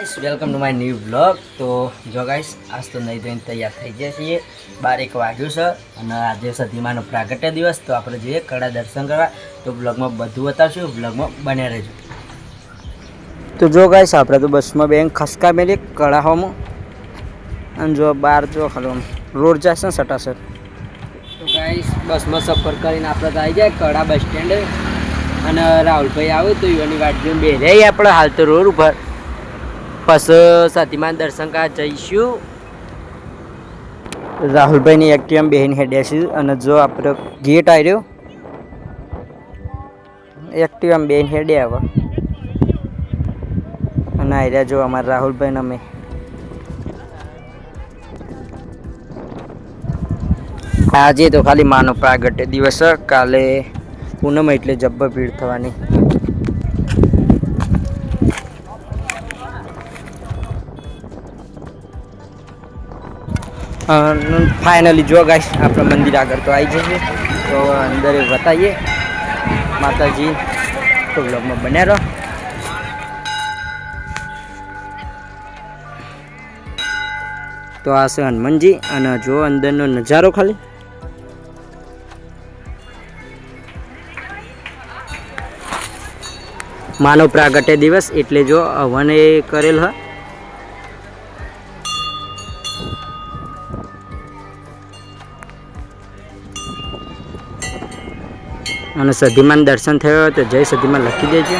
Guys welcome to my new blog. તો જો guys આજ તો નહીં ધોઈને તૈયાર થઈ ગયા છીએ. 12 વાગ્યું છે અને આજે સતીમાનો પ્રાગટ્ય દિવસ. તો આપણે જઈએ કડા દર્શન કરવા. તો બ્લોગમાં બધું બતાવશું, બ્લોગમાં બન્યા રહેજો. તો જો ગાઈસ આપણે તો બસમાં બેન ખસકા મેલી કડાહોમાં અને જો બહાર જો ખાલી રોડ જશે ને સટાસર. તો ગાઈસ બસમાં સફર કરીને આપણે તો આવી જાય કડા બસ સ્ટેન્ડે અને રાહુલભાઈ આવે તો એની વાટ જોઈને બે રહી આપણે હાલ તો રોડ ઉપર. પછી સતીમાન દર્શન કરવા જઈશું. રાહુલભાઈની એક્ટિવા બેન હેડ્યા છે અને જો આપણે ગેટ આવ્યો એક્ટિવા બેન હેડ્યા હવે અને આવ્યા જો અમારા રાહુલભાઈને અમે. આજે તો ખાલી માનો પ્રાગટ્ય દિવસ, કાલે પૂનમ એટલે જબ્બર ભીડ થવાની. ફાઇનલી જો ગાઈસ આપણે મંદિર આગળ તો આવી જઈએ. તો અંદર બતાવીએ માતાજી. તો બ્લોગમાં બન્યા રહો. તો આ છે હનુમાનજી અને જો અંદરનો નજારો ખાલી. માનો પ્રાગટ્ય દિવસ એટલે જો હવન એ કરેલ હ. અને સધીમાન દર્શન થયો તો જય સધીમાન લખી દેજો.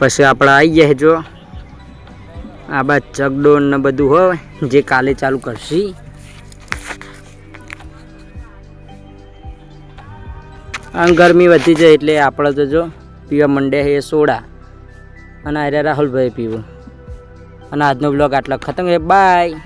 પછી આપણે આવી ગયા જો આ બાદ ચકડોળ ને બધું હોય જે કાલે ચાલુ કરશી. ગરમી વધી જાય એટલે આપણે તો જો પીવા માંડે એ સોડા અને આર્યા રાહુલભાઈ પીવું. અને આજનો બ્લોગ આટલો ખતમ. બાય.